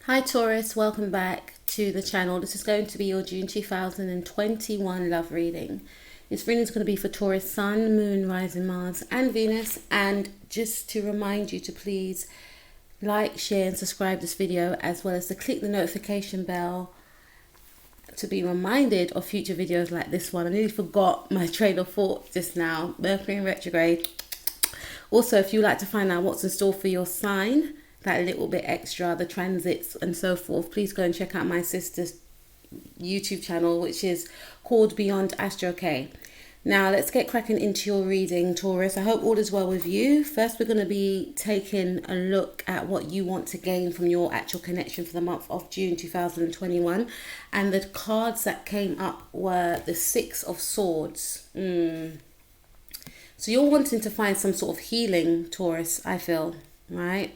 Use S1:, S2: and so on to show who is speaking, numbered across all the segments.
S1: Hi Taurus, welcome back to the channel. This is going to be your June 2021 love reading. This reading is going to be for Taurus Sun, Moon, Rising Mars and Venus. And just to remind you to please like, share and subscribe this video, as well as to click the notification bell to be reminded of future videos like this one. I nearly forgot my train of thought just now. Mercury in retrograde. Also, if you'd like to find out what's in store for your sign, that little bit extra, the transits and so forth, please go and check out my sister's YouTube channel, which is called Beyond Astro K. Now let's get cracking into your reading, Taurus. I hope all is well with you. First, we're going to be taking a look at what you want to gain from your actual connection for the month of June 2021. And the cards that came up were the Six of Swords. So you're wanting to find some sort of healing, Taurus, I feel, right?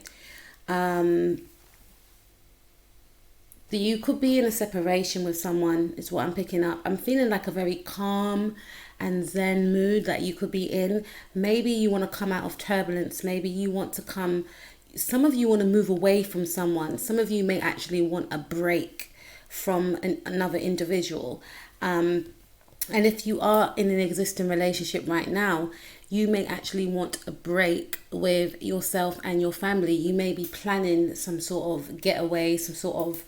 S1: You could be in a separation with someone is what I'm picking up. I'm feeling like a very calm and zen mood that you could be in. Maybe you want to come out of turbulence. Maybe you want to some of you want to move away from someone. Some of you may actually want a break from another individual. And if you are in an existing relationship right now, you may actually want a break with yourself and your family. You may be planning some sort of getaway, some sort of,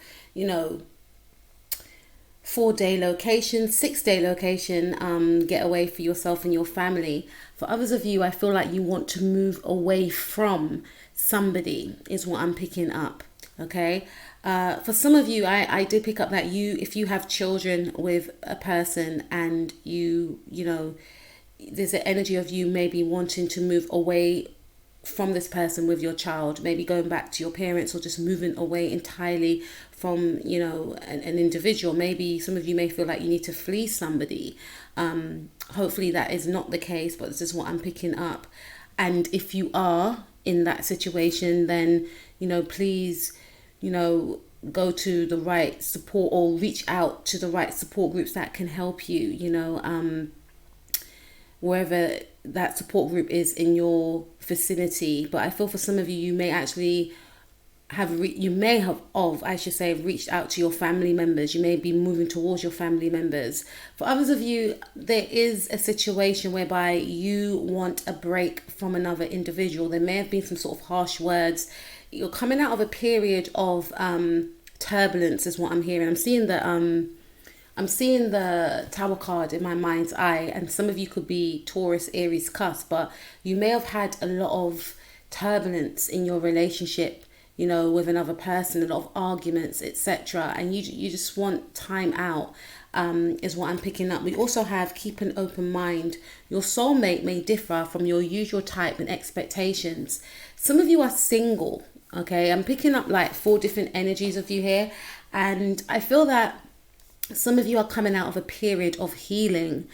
S1: 4-day location, 6-day location, getaway for yourself and your family. For others of you, I feel like you want to move away from somebody is what I'm picking up. Okay. For some of you, I did pick up that if you have children with a person and there's an energy of you maybe wanting to move away from this person with your child, maybe going back to your parents or just moving away entirely from, an individual. Maybe some of you may feel like you need to flee somebody. Hopefully that is not the case, but this is what I'm picking up. And if you are in that situation, then, please, go to the right support or reach out to the right support groups that can help you, wherever that support group is in your vicinity. But I feel for some of you, you may actually reached out to your family members. You may be moving towards your family members. For others of you, there is a situation whereby you want a break from another individual. There may have been some sort of harsh words. You're coming out of a period of turbulence is what I'm hearing. I'm seeing the Tower card in my mind's eye, and some of you could be Taurus, Aries, cusp, but you may have had a lot of turbulence in your relationship, with another person, a lot of arguments, etc. And you just want time out, is what I'm picking up. We also have keep an open mind. Your soulmate may differ from your usual type and expectations. Some of you are single, okay? I'm picking up like 4 different energies of you here, and I feel that some of you are coming out of a period of healing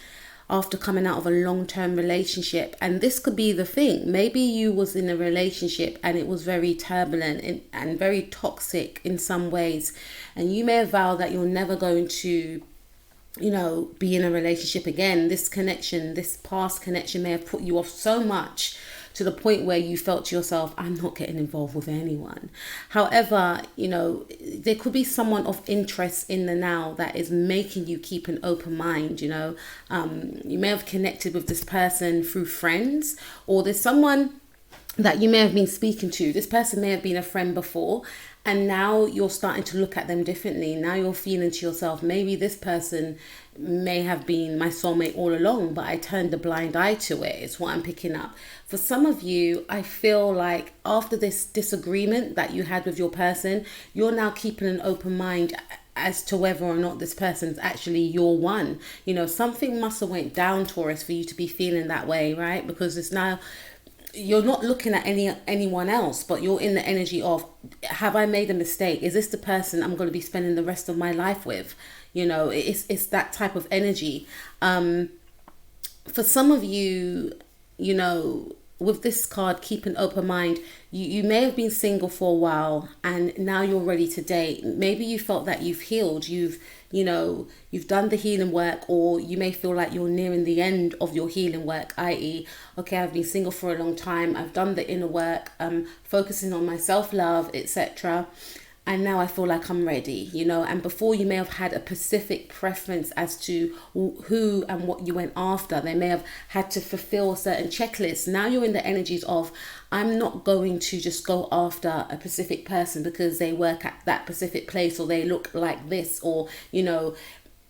S1: after coming out of a long-term relationship. And this could be the thing. Maybe you was in a relationship and it was very turbulent and very toxic in some ways. And you may have vowed that you're never going to, be in a relationship again. This past connection may have put you off so much to the point where you felt to yourself, I'm not getting involved with anyone. However, there could be someone of interest in the now that is making you keep an open mind. You may have connected with this person through friends, or there's someone that you may have been speaking to. This person may have been a friend before, and now you're starting to look at them differently. Now you're feeling to yourself, maybe this person may have been my soulmate all along, but I turned a blind eye to it. It's what I'm picking up. For some of you, I feel like after this disagreement that you had with your person, you're now keeping an open mind as to whether or not this person's actually your one. Something must have went down, Taurus, for you to be feeling that way, right? Because it's now, you're not looking at anyone else, but you're in the energy of, have I made a mistake? Is this the person I'm going to be spending the rest of my life with? It's that type of energy. For some of you, with this card, keep an open mind. You may have been single for a while and now you're ready to date. Maybe you felt that you've healed, you've done the healing work, or you may feel like you're nearing the end of your healing work, i.e., okay, I've been single for a long time, I've done the inner work, focusing on my self-love, etc. and now I feel like I'm ready, and before you may have had a specific preference as to who and what you went after. They may have had to fulfill certain checklists. Now you're in the energies of, I'm not going to just go after a specific person because they work at that specific place, or they look like this, or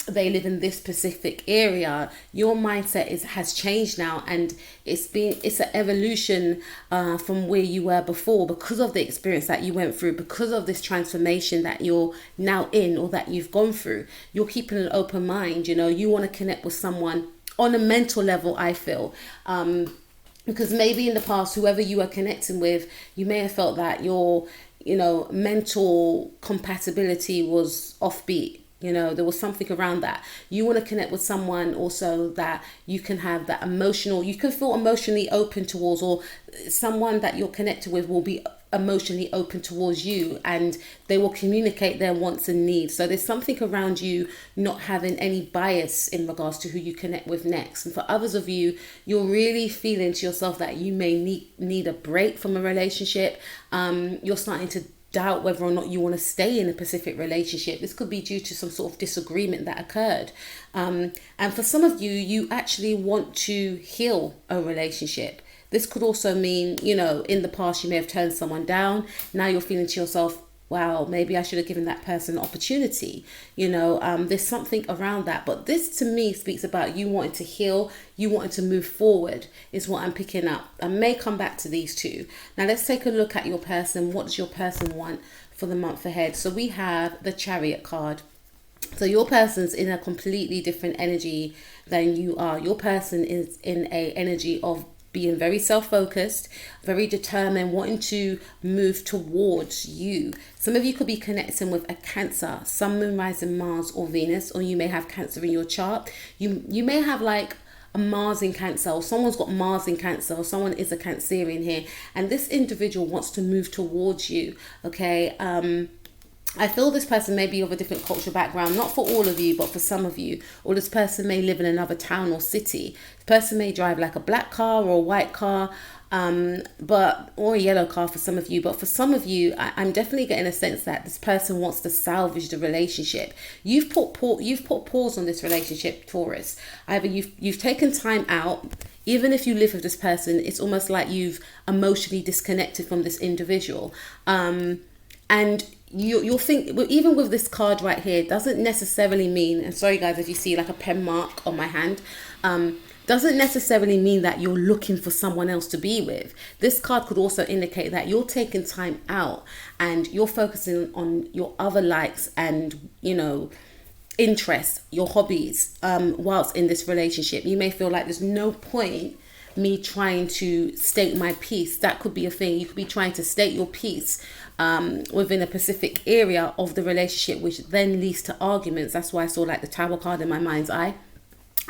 S1: they live in this specific area. Your mindset has changed now, and it's an evolution from where you were before, because of the experience that you went through, because of this transformation that you're now in, or that you've gone through. You're keeping an open mind. You want to connect with someone on a mental level, I feel, because maybe in the past, whoever you were connecting with, you may have felt that your mental compatibility was offbeat. There was something around that. You want to connect with someone also that you can have that you can feel emotionally open towards, or someone that you're connected with will be emotionally open towards you, and they will communicate their wants and needs. So there's something around you not having any bias in regards to who you connect with next. And for others of you, you're really feeling to yourself that you may need a break from a relationship. You're starting to doubt whether or not you want to stay in a specific relationship. This could be due to some sort of disagreement that occurred. And for some of you, you actually want to heal a relationship. This could also mean, in the past, you may have turned someone down. Now you're feeling to yourself, wow, maybe I should have given that person an opportunity. There's something around that. But this to me speaks about you wanting to heal, you wanting to move forward, is what I'm picking up. I may come back to these two. Now let's take a look at your person. What does your person want for the month ahead? So we have the Chariot card. So your person's in a completely different energy than you are. Your person is in a energy of being very self-focused, very determined, wanting to move towards you. Some of you could be connecting with a Cancer, Sun, Moon, Rising, Mars or Venus, or you may have Cancer in your chart. You may have like a Mars in Cancer, or someone's got Mars in Cancer, or someone is a Cancerian here, and this individual wants to move towards you, okay? I feel this person may be of a different cultural background, not for all of you, but for some of you. Or this person may live in another town or city. This person may drive like a black car or a white car, or a yellow car for some of you. But for some of you, I'm definitely getting a sense that this person wants to salvage the relationship. You've put pause on this relationship, Taurus. Either you've taken time out. Even if you live with this person, it's almost like you've emotionally disconnected from this individual. And you'll think, even with this card right here, doesn't necessarily mean, and sorry guys if you see like a pen mark on my hand, doesn't necessarily mean that you're looking for someone else to be with. This card could also indicate that you're taking time out and you're focusing on your other likes and, interests, your hobbies, whilst in this relationship. You may feel like there's no point me trying to state my piece. That could be a thing. You could be trying to state your piece within a specific area of the relationship, which then leads to arguments. That's why I saw like the Tower card in my mind's eye.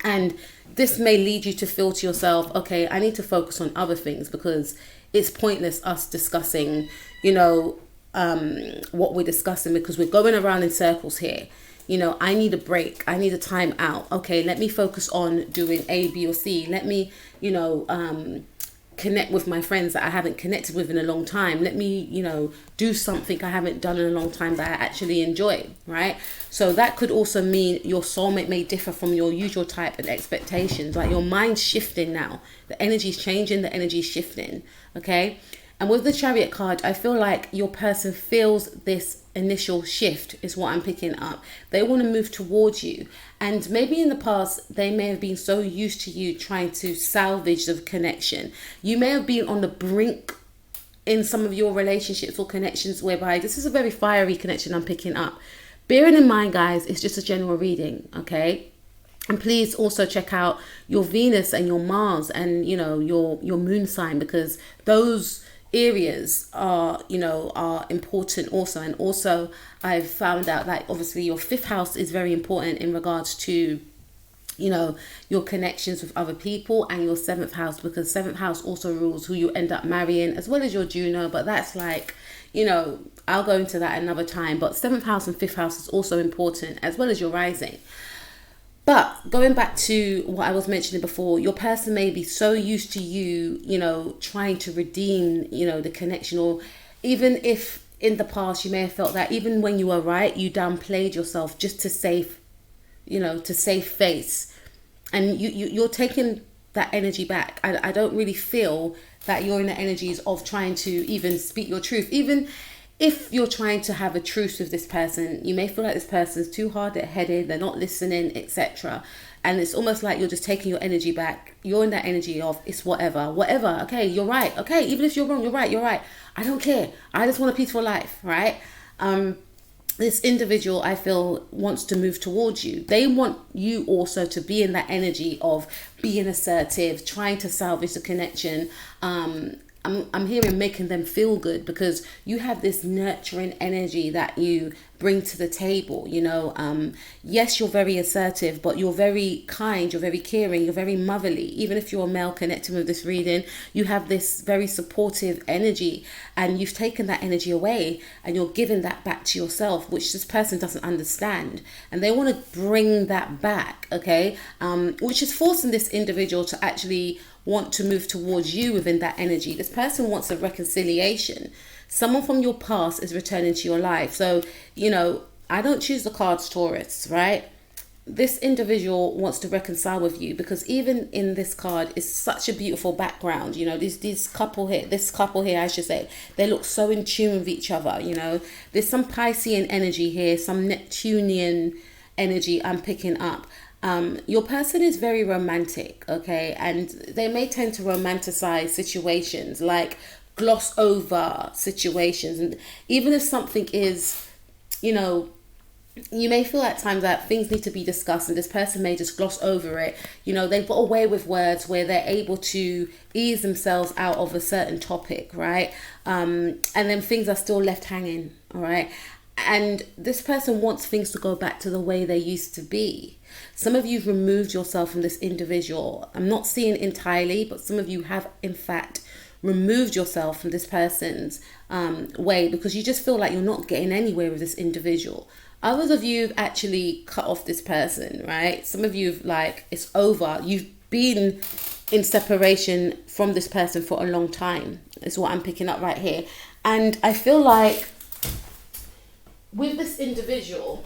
S1: And this may lead you to feel to yourself, okay, I need to focus on other things because it's pointless us discussing, what we're discussing, because we're going around in circles here. I need a break. I need a time out. Okay, let me focus on doing A, B, or C. Let me, connect with my friends that I haven't connected with in a long time. Let me, do something I haven't done in a long time that I actually enjoy, right? So that could also mean your soulmate may differ from your usual type and expectations. Like your mind's shifting now. The energy's changing, the energy's shifting, okay? And with the Chariot card, I feel like your person feels this initial shift is what I'm picking up. They want to move towards you. And maybe in the past, they may have been so used to you trying to salvage the connection. You may have been on the brink in some of your relationships or connections whereby this is a very fiery connection I'm picking up. Bearing in mind, guys, it's just a general reading, okay? And please also check out your Venus and your Mars and, your moon sign, because those areas are important also. And also I've found out that obviously your 5th house is very important in regards to your connections with other people, and your 7th house, because 7th house also rules who you end up marrying, as well as your Juno. But that's like, I'll go into that another time. But 7th house and 5th house is also important, as well as your rising. But going back to what I was mentioning before, your person may be so used to you, trying to redeem, the connection, or even if in the past, you may have felt that even when you were right, you downplayed yourself just to save, to save face. And you're taking that energy back. I don't really feel that you're in the energies of trying to even speak your truth. Even if you're trying to have a truce with this person, you may feel like this person's too hard-headed, they're not listening, etc. And it's almost like you're just taking your energy back. You're in that energy of, it's whatever. Okay, you're right. Okay, even if you're wrong, you're right. I don't care. I just want a peaceful life, right? This individual, I feel, wants to move towards you. They want you also to be in that energy of being assertive, trying to salvage the connection. I'm hearing making them feel good, because you have this nurturing energy that you bring to the table. Yes, you're very assertive, but you're very kind, you're very caring, you're very motherly. Even if you're a male connecting with this reading, you have this very supportive energy, and you've taken that energy away and you're giving that back to yourself, which this person doesn't understand, and they want to bring that back, okay? Which is forcing this individual to actually want to move towards you within that energy. This person wants a reconciliation. Someone from your past is returning to your life. So, I don't choose the cards, Taurus, right? This individual wants to reconcile with you, because even in this card is such a beautiful background. This couple here, I should say, they look so in tune with each other. There's some Piscean energy here, some Neptunian energy I'm picking up. Your person is very romantic, okay? And they may tend to romanticize situations, like gloss over situations. And even if something is, you may feel at times that things need to be discussed, and this person may just gloss over it. They've got away with words where they're able to ease themselves out of a certain topic, right? And then things are still left hanging, all right? And this person wants things to go back to the way they used to be. Some of you have removed yourself from this individual. I'm not seeing entirely, but some of you have, in fact, removed yourself from this person's way, because you just feel like you're not getting anywhere with this individual. Others of you have actually cut off this person, right? Some of you have, it's over. You've been in separation from this person for a long time, is what I'm picking up right here. And I feel like with this individual,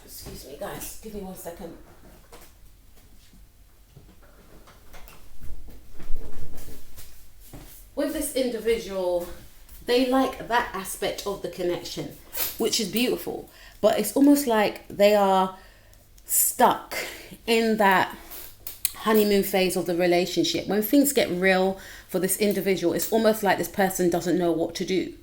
S1: excuse me guys, give me 1 second. With this individual, they like that aspect of the connection, which is beautiful, but it's almost like they are stuck in that honeymoon phase of the relationship. When things get real for this individual, it's almost like this person doesn't know what to do.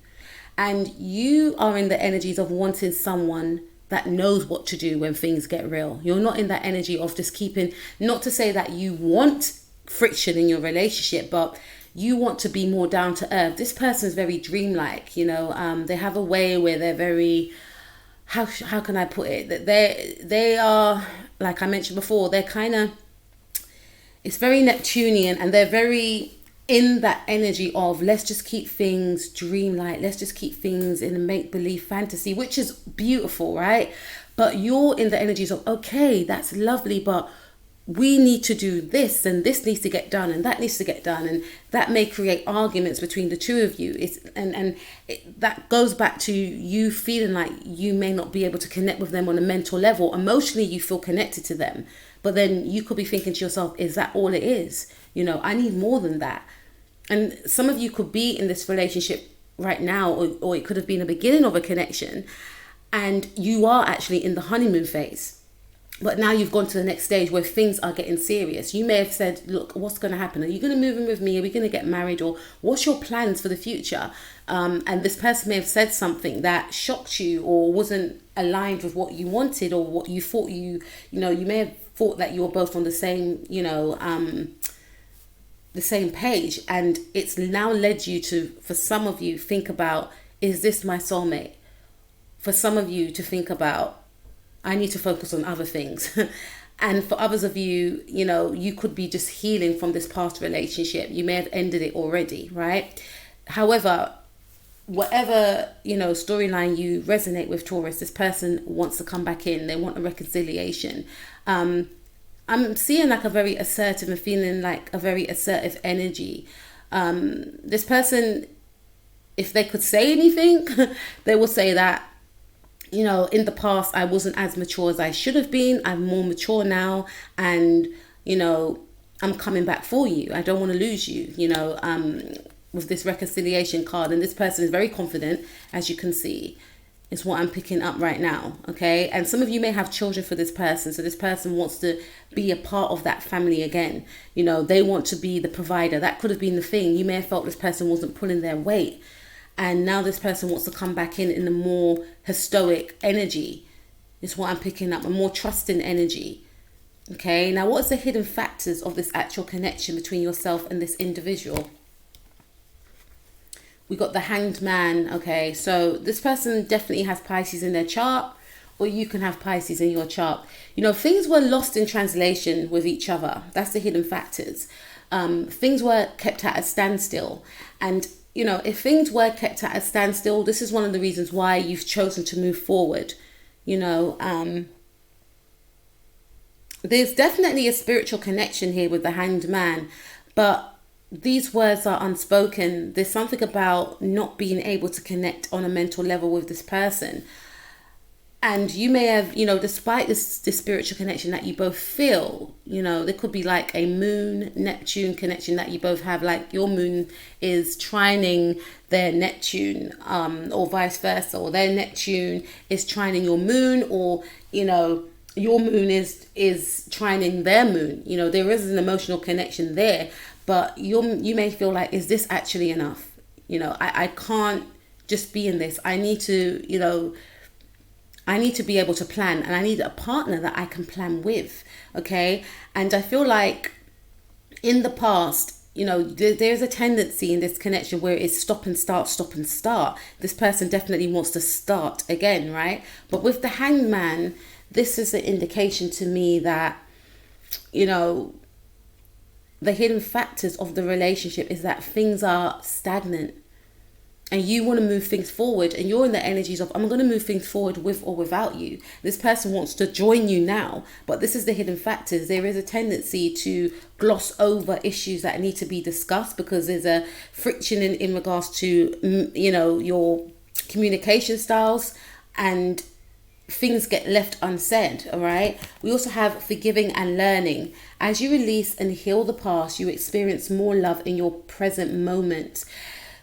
S1: And you are in the energies of wanting someone that knows what to do when things get real. You're not in that energy of just keeping, not to say that you want friction in your relationship, but you want to be more down to earth. This person is very dreamlike, they have a way where they're very, how can I put it? That they are, like I mentioned before, they're kind of, it's very Neptunian, and they're very in that energy of, let's just keep things dreamlike, let's just keep things in a make-believe fantasy, which is beautiful, right? But you're in the energies of, okay, that's lovely, but we need to do this, and this needs to get done, and that needs to get done, and that may create arguments between the two of you. That goes back to you feeling like you may not be able to connect with them on a mental level. Emotionally, you feel connected to them, but then you could be thinking to yourself, is that all it is? I need more than that. And some of you could be in this relationship right now, or it could have been a beginning of a connection, and you are actually in the honeymoon phase. But now you've gone to the next stage where things are getting serious. You may have said, look, what's going to happen? Are you going to move in with me? Are we going to get married? Or what's your plans for the future? And this person may have said something that shocked you or wasn't aligned with what you wanted, or what you thought you may have thought that you were both on the same, the same page. And it's now led you to, for some of you, think about, is this my soulmate? For some of you to think about, I need to focus on other things. And for others of you, you could be just healing from this past relationship. You may have ended it already, right? However, whatever, storyline you resonate with, Taurus, this person wants to come back in. They want a reconciliation. I'm seeing like a very assertive and feeling like a very assertive energy. This person if they could say anything, they will say that, you know, in the past, I wasn't as mature as I should have been. I'm more mature now. And, you know, I'm coming back for you. I don't want to lose you, you know, with this reconciliation card. And this person is very confident, as you can see. It's what I'm picking up right now, okay? And some of you may have children for this person. So this person wants to be a part of that family again. You know, they want to be the provider. That could have been the thing. You may have felt this person wasn't pulling their weight. And now this person wants to come back in a more stoic energy. Is what I'm picking up, a more trusting energy. Okay, now what's the hidden factors of this actual connection between yourself and this individual? We got the Hanged Man. Okay, so this person definitely has Pisces in their chart, or you can have Pisces in your chart. You know, things were lost in translation with each other. That's the hidden factors. Things were kept at a standstill. And, you know, if things were kept at a standstill, this is one of the reasons why you've chosen to move forward. You know, there's definitely a spiritual connection here with the Hanged Man, but these words are unspoken. There's something about not being able to connect on a mental level with this person. And you may have, you know, despite this spiritual connection that you both feel, you know, there could be like a moon Neptune connection that you both have, like your moon is trining their Neptune, or vice versa, or their Neptune is trining your moon, or, you know, your moon is trining their moon. You know, there is an emotional connection there, but you may feel like, is this actually enough? You know, I can't just be in this. I need to, you know, I need to be able to plan, and I need a partner that I can plan with. Okay. And I feel like in the past, you know, there's a tendency in this connection where it's stop and start, stop and start. This person definitely wants to start again, right? But with the Hanged Man, this is an indication to me that, you know, the hidden factors of the relationship is that things are stagnant and you want to move things forward, and you're in the energies of, I'm going to move things forward with or without you. This person wants to join you now, but this is the hidden factors. There is a tendency to gloss over issues that need to be discussed because there's a friction in regards to, you know, your communication styles, and things get left unsaid. All right. We also have forgiving and learning. As you release and heal the past, you experience more love in your present moment.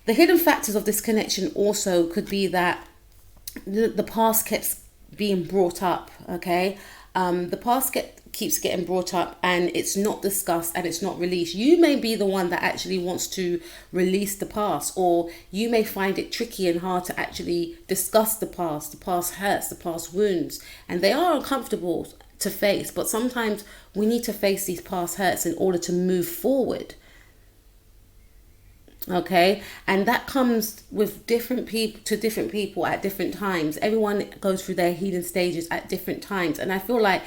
S1: The hidden factors of this connection also could be that the past keeps being brought up. Okay. The past keeps getting brought up and it's not discussed and it's not released. You may be the one that actually wants to release the past, or you may find it tricky and hard to actually discuss the past. The past hurts, the past wounds, and they are uncomfortable to face, but sometimes we need to face these past hurts in order to move forward. Okay, and that comes with different people at different times. Everyone goes through their healing stages at different times, and I feel like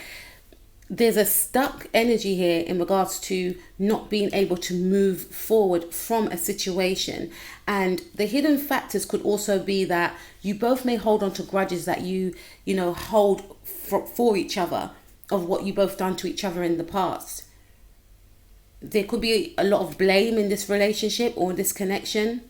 S1: there's a stuck energy here in regards to not being able to move forward from a situation. And the hidden factors could also be that you both may hold on to grudges that you know, hold for each other, of what you both done to each other in the past. There could be a lot of blame in this relationship or this connection.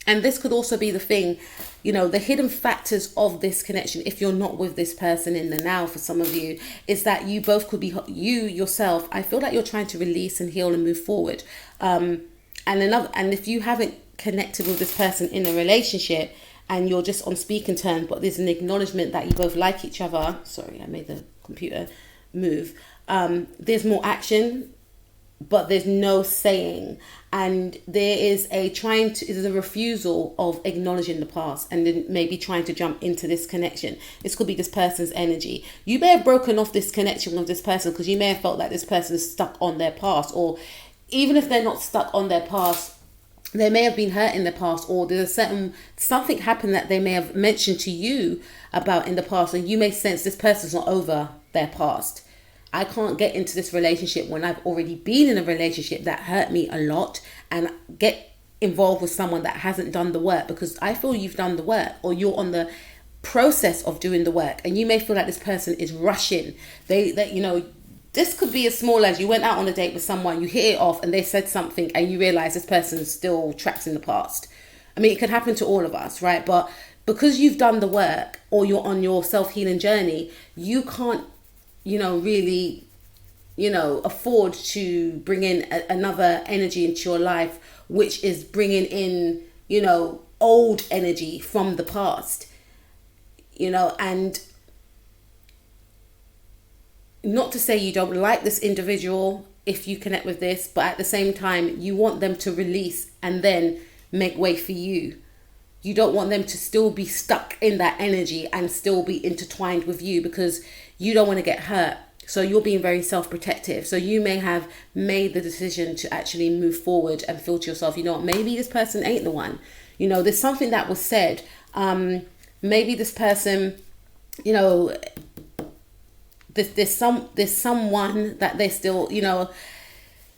S1: And this could also be the thing, you know, the hidden factors of this connection, if you're not with this person in the now, for some of you, is that you both could be, you yourself, I feel like you're trying to release and heal and move forward. And if you haven't connected with this person in a relationship and you're just on speaking terms, but there's an acknowledgement that you both like each other. Sorry, I made the computer move. There's more action, but there's no saying, and there is a refusal of acknowledging the past, and then maybe trying to jump into this connection. This could be this person's energy. You may have broken off this connection with this person because you may have felt that this person is stuck on their past, or even if they're not stuck on their past, they may have been hurt in the past, or there's something happened that they may have mentioned to you about in the past, and you may sense this person's not over their past. I can't get into this relationship when I've already been in a relationship that hurt me a lot, and get involved with someone that hasn't done the work, because I feel you've done the work, or you're on the process of doing the work, and you may feel like this person is rushing. They you know, this could be as small as you went out on a date with someone, you hit it off, and they said something, and you realize this person's still trapped in the past. I mean, it could happen to all of us, right? But because you've done the work, or you're on your self-healing journey, you can't, really, afford to bring in another energy into your life, which is bringing in, old energy from the past, and not to say you don't like this individual if you connect with this, but at the same time, you want them to release and then make way for you. You don't want them to still be stuck in that energy and still be intertwined with you, because you don't want to get hurt. So you're being very self-protective. So you may have made the decision to actually move forward and feel to yourself, maybe this person ain't the one. There's something that was said. Maybe this person, there's someone that they still,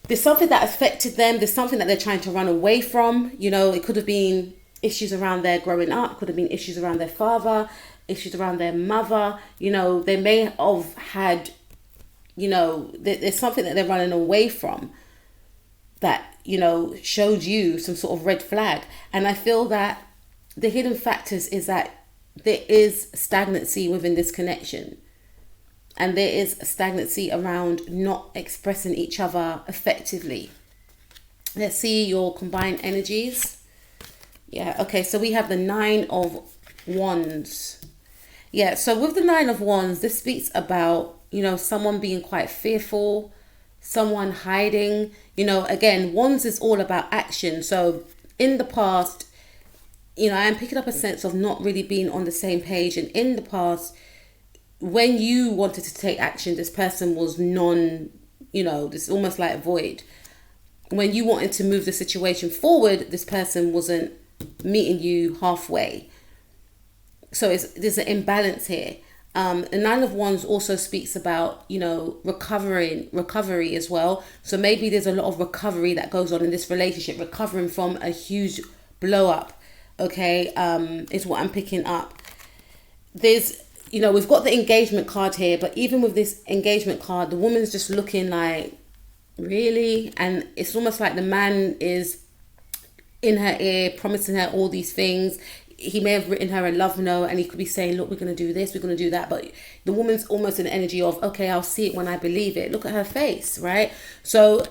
S1: there's something that affected them. There's something that they're trying to run away from. It could have been issues around their growing up, could have been issues around their father, issues around their mother. They may have had, there's something that they're running away from that, showed you some sort of red flag. And I feel that the hidden factors is that there is stagnancy within this connection. And there is stagnancy around not expressing each other effectively. Let's see your combined energies. Yeah, okay, so we have the 9 of Wands. Yeah, so with the 9 of Wands, this speaks about, someone being quite fearful, someone hiding. Again, Wands is all about action. So in the past, I am picking up a sense of not really being on the same page. And in the past, when you wanted to take action, this person was this almost like void. When you wanted to move the situation forward, this person wasn't meeting you halfway. So there's an imbalance here. The 9 of Wands also speaks about, recovery as well. So maybe there's a lot of recovery that goes on in this relationship, recovering from a huge blow up. Okay, is what I'm picking up. There's, we've got the engagement card here, but even with this engagement card, the woman's just looking like, really? And it's almost like the man is in her ear, promising her all these things. He may have written her a love note, and he could be saying, look, we're going to do this, we're going to do that. But the woman's almost in the energy of, okay, I'll see it when I believe it. Look at her face, right? So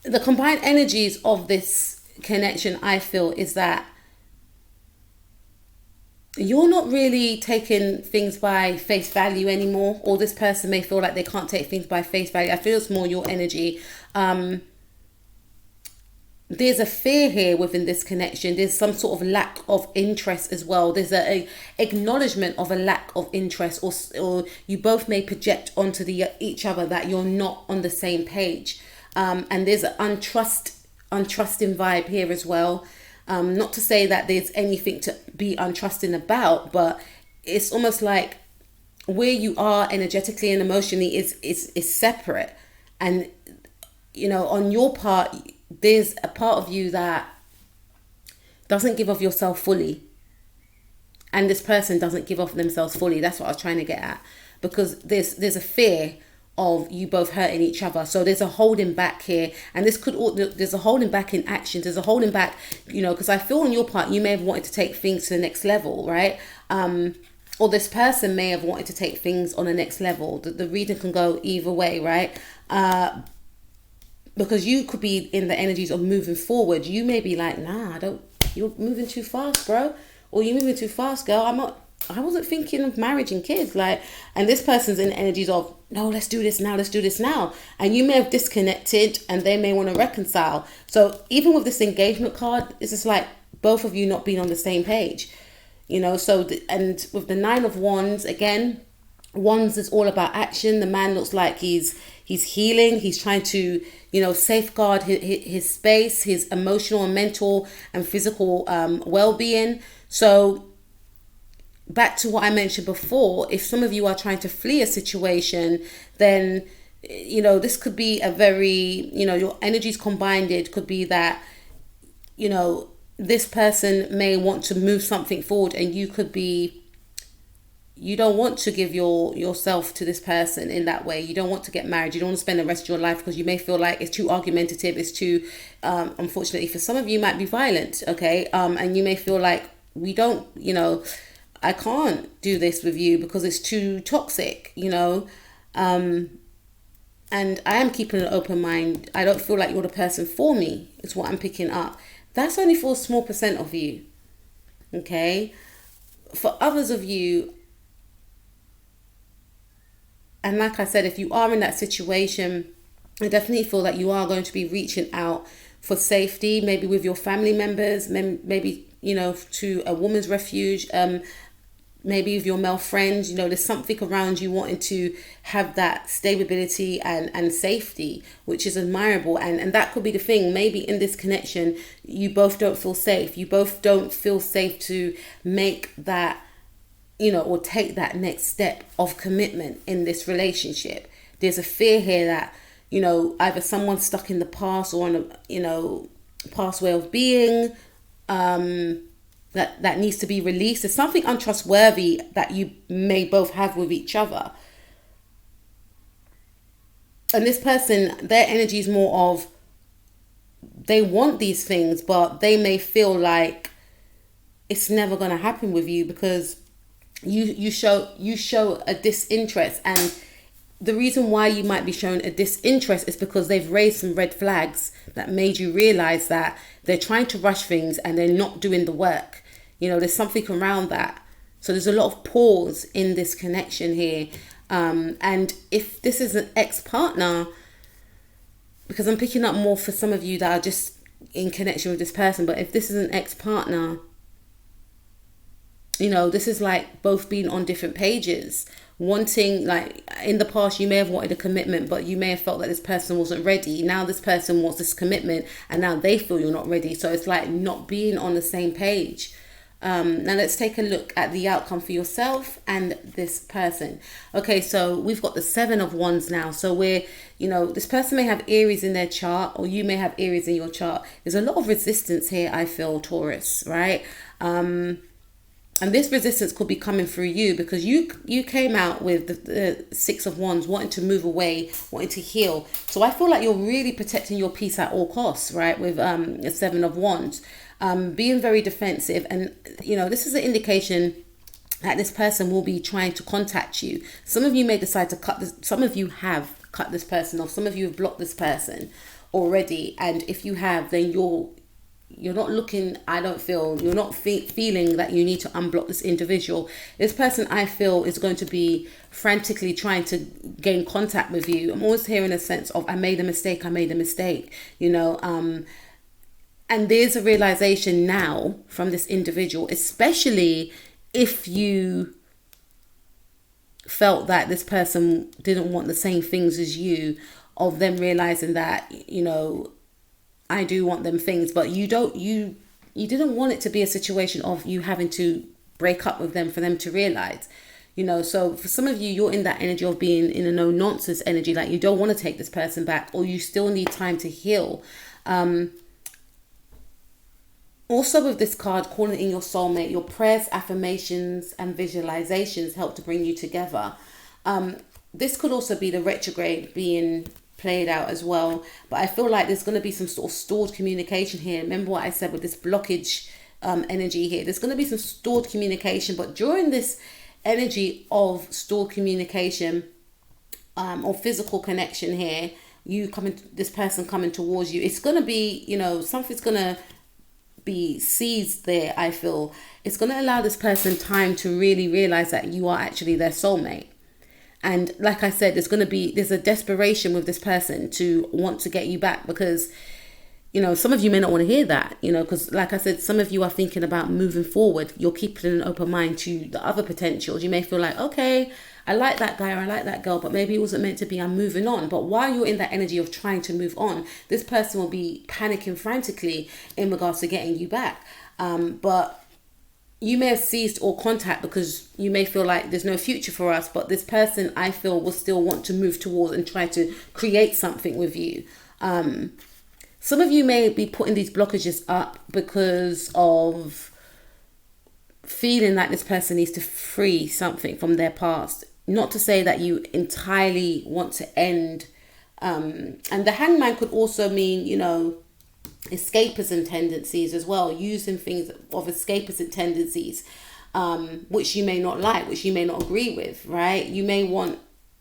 S1: the combined energies of this connection, I feel, is that you're not really taking things by face value anymore, or this person may feel like they can't take things by face value. I feel it's more your energy. There's a fear here within this connection. There's some sort of lack of interest as well. There's a acknowledgement of a lack of interest, or you both may project onto each other that you're not on the same page. And there's an untrusting vibe here as well. Not to say that there's anything to be untrusting about, but it's almost like where you are energetically and emotionally is separate. And, on your part, there's a part of you that doesn't give of yourself fully. And this person doesn't give off themselves fully. That's what I was trying to get at. Because there's a fear of you both hurting each other. So there's a holding back here. And there's a holding back in actions. There's a holding back, because I feel on your part, you may have wanted to take things to the next level, right? Or this person may have wanted to take things on the next level. The reading can go either way, right? Because you could be in the energies of moving forward. You may be like, nah, you're moving too fast, bro. Or you're moving too fast, girl. I wasn't thinking of marriage and kids. And this person's in the energies of, no, let's do this now. And you may have disconnected, and they may want to reconcile. So even with this engagement card, it's just like both of you not being on the same page. And with the 9 of Wands, again, Wands is all about action. The man looks like he's healing. He's trying to, safeguard his space, his emotional and mental and physical well-being. So back to what I mentioned before, if some of you are trying to flee a situation, then, this could be a very, your energies combined. It could be that, this person may want to move something forward, and you could be, you don't want to give yourself to this person in that way. You don't want to get married. You don't want to spend the rest of your life, because you may feel like it's too argumentative. It's too, unfortunately for some of you, might be violent. Okay. And you may feel like we don't, I can't do this with you because it's too toxic, and I am keeping an open mind. I don't feel like you're the person for me, is what I'm picking up. That's only for a small percent of you. Okay. For others of you, and like I said, if you are in that situation, I definitely feel that you are going to be reaching out for safety, maybe with your family members, maybe, to a woman's refuge, maybe with your male friends. There's something around you wanting to have that stability and safety, which is admirable. And that could be the thing. Maybe in this connection, you both don't feel safe. You both don't feel safe to make that, or take that next step of commitment in this relationship. There's a fear here that, either someone's stuck in the past or on a, past way of being, that needs to be released. There's something untrustworthy that you may both have with each other. And this person, their energy is more of, they want these things, but they may feel like it's never going to happen with you because you show a disinterest. And the reason why you might be showing a disinterest is because they've raised some red flags that made you realize that they're trying to rush things and they're not doing the work. There's something around that. So there's a lot of pause in this connection here. And if this is an ex-partner, because I'm picking up more for some of you that are just in connection with this person, but if this is an ex-partner, this is like both being on different pages, wanting, like in the past, you may have wanted a commitment, but you may have felt that this person wasn't ready. Now this person wants this commitment and now they feel you're not ready. So it's like not being on the same page. Now let's take a look at the outcome for yourself and this person. Okay, so we've got the 7 of Wands now. So we're, this person may have Aries in their chart, or you may have Aries in your chart. There's a lot of resistance here, I feel, Taurus, right? And this resistance could be coming through you because you came out with the 6 of Wands, wanting to move away, wanting to heal. So I feel like you're really protecting your peace at all costs, right? With the 7 of Wands, being very defensive. And, this is an indication that this person will be trying to contact you. Some of you may decide to cut this. Some of you have cut this person off. Some of you have blocked this person already. And if you have, then you're not looking, I don't feel, you're not feeling that you need to unblock this individual. This person, I feel, is going to be frantically trying to gain contact with you. I'm always hearing a sense of, I made a mistake, and there's a realization now from this individual, especially if you felt that this person didn't want the same things as you, of them realizing that, I do want them things, but you didn't want it to be a situation of you having to break up with them for them to realize, so for some of you, you're in that energy of being in a no nonsense energy, like you don't want to take this person back, or you still need time to heal. Also with this card, calling in your soulmate, your prayers, affirmations and visualizations help to bring you together. This could also be the retrograde being played out as well, but I feel like there's going to be some sort of stored communication here. Remember what I said with this blockage energy here, there's going to be some stored communication, but during this energy of stored communication or physical connection here, this person coming towards you, it's going to be, something's going to be seized there. I feel it's going to allow this person time to really realize that you are actually their soulmate. And like I said, there's a desperation with this person to want to get you back, because, some of you may not want to hear that, because like I said, some of you are thinking about moving forward. You're keeping an open mind to the other potentials. You may feel like, okay, I like that guy or I like that girl, but maybe it wasn't meant to be. I'm moving on. But while you're in that energy of trying to move on, this person will be panicking frantically in regards to getting you back. But you may have ceased all contact because you may feel like there's no future for us, but this person, I feel, will still want to move towards and try to create something with you. Some of you may be putting these blockages up because of feeling like this person needs to free something from their past. Not to say that you entirely want to end. And the hangman could also mean, you know, escapism tendencies as well, using things of escapism tendencies, which you may not like, which you may not agree with, right? You may want,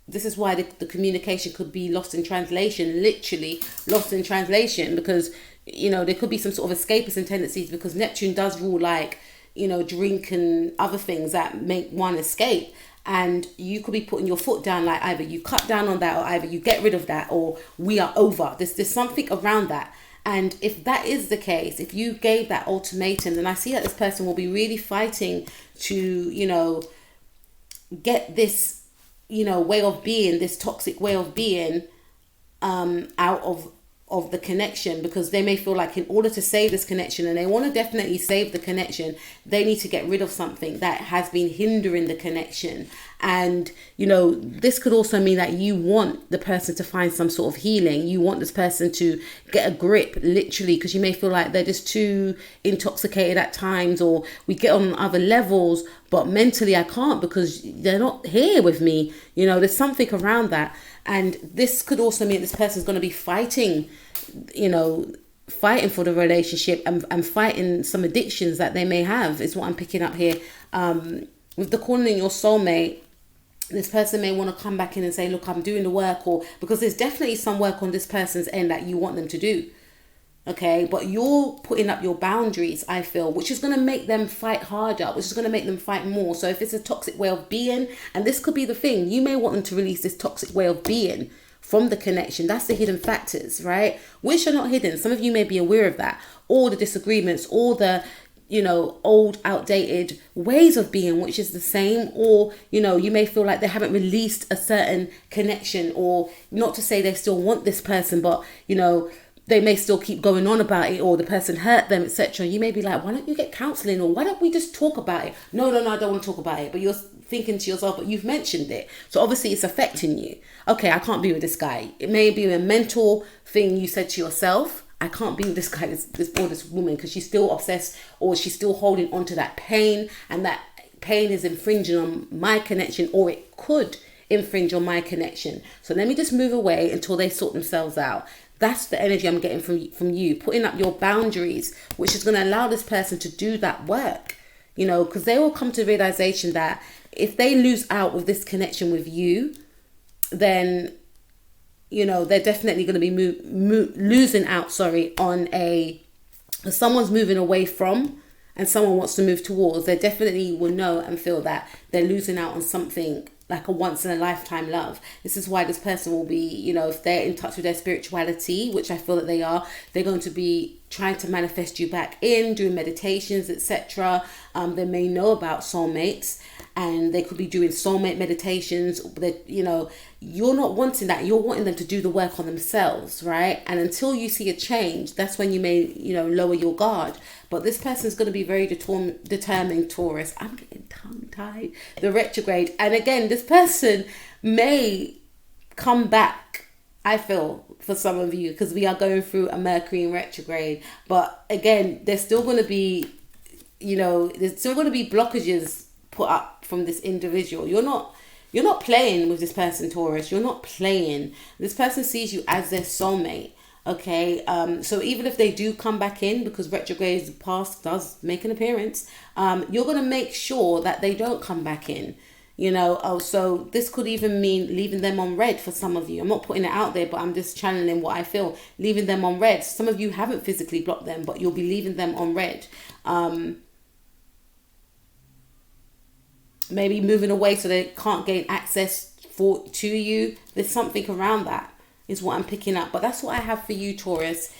S1: this is why the communication could be lost in translation, literally lost in translation, because, you know, there could be some sort of escapism tendencies, because Neptune does rule, like, you know, drink and other things that make one escape. And you could be putting your foot down, like either you cut down on that, or either you get rid of that, or we are over. There's something around that. And if that is the case, if you gave that ultimatum, then I see that this person will be really fighting to, you know, get this, you know, way of being, this toxic way of being, out of the connection, because they may feel like in order to save this connection, and they want to definitely save the connection, they need to get rid of something that has been hindering the connection. And, you know, this could also mean that you want the person to find some sort of healing. You want this person to get a grip, literally, because you may feel like they're just too intoxicated at times, or we get on other levels, but mentally I can't because they're not here with me. You know, there's something around that. And this could also mean this person's going to be fighting, you know, fighting for the relationship, and fighting some addictions that they may have, is what I'm picking up here. With the calling in your soulmate, this person may want to come back in and say, look, I'm doing the work, or because there's definitely some work on this person's end that you want them to do. Okay, but you're putting up your boundaries, I feel, which is going to make them fight harder, which is going to make them fight more. So if it's a toxic way of being, and this could be the thing, you may want them to release this toxic way of being from the connection. That's the hidden factors, right? Which are not hidden. Some of you may be aware of that. All the disagreements, all the, you know, old, outdated ways of being, which is the same. Or, you know, you may feel like they haven't released a certain connection, or not to say they still want this person, but, you know, they may still keep going on about it, or the person hurt them, etc. You may be like, why don't you get counselling, or why don't we just talk about it? No, I don't want to talk about it. But you're thinking to yourself, but you've mentioned it. So obviously it's affecting you. Okay, I can't be with this guy. It may be a mental thing you said to yourself. I can't be with this guy, this woman, because she's still obsessed, or she's still holding on to that pain, and that pain is infringing on my connection, or it could infringe on my connection. So let me just move away until they sort themselves out. That's the energy I'm getting from you, putting up your boundaries, which is going to allow this person to do that work, you know, because they will come to the realization that if they lose out with this connection with you, then, you know, they're definitely going to be losing out, on someone's moving away from, and someone wants to move towards. They definitely will know and feel that they're losing out on something like a once in a lifetime love. This is why this person will be, you know, if they're in touch with their spirituality, which I feel that they are, they're going to be trying to manifest you back in, doing meditations, etc. They may know about soulmates, and they could be doing soulmate meditations. That, you know, you're not wanting that. You're wanting them to do the work on themselves, right? And until you see a change, that's when you may, you know, lower your guard. But this person's going to be very determined, Taurus. I'm getting tongue-tied. The retrograde. And again, this person may come back, I feel, for some of you, because we are going through a Mercury in retrograde. But again, there's still going to be, you know, there's still going to be blockages put up from this individual. You're not playing with this person, Taurus. You're not playing. This person sees you as their soulmate. Okay, so even if they do come back in, because retrograde past does make an appearance, you're going to make sure that they don't come back in. You know, so this could even mean leaving them on red for some of you. I'm not putting it out there, but I'm just channeling what I feel. Leaving them on red. Some of you haven't physically blocked them, but you'll be leaving them on red. Maybe moving away so they can't gain access to you. There's something around that, is what I'm picking up. But that's what I have for you, Taurus.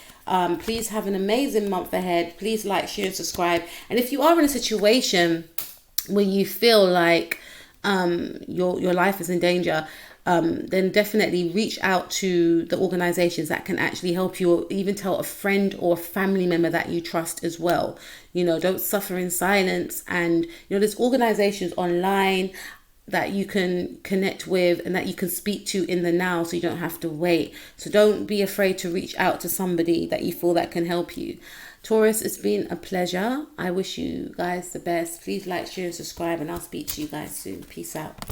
S1: Please have an amazing month ahead. Please like, share, and subscribe. And if you are in a situation where you feel like your life is in danger, then definitely reach out to the organizations that can actually help you, or even tell a friend or a family member that you trust as well. You know, don't suffer in silence. And, you know, there's organizations online that you can connect with and that you can speak to in the now, so you don't have to wait. So don't be afraid to reach out to somebody that you feel that can help you. Taurus, it's been a pleasure. I wish you guys the best. Please like, share and subscribe, and I'll speak to you guys soon. Peace out.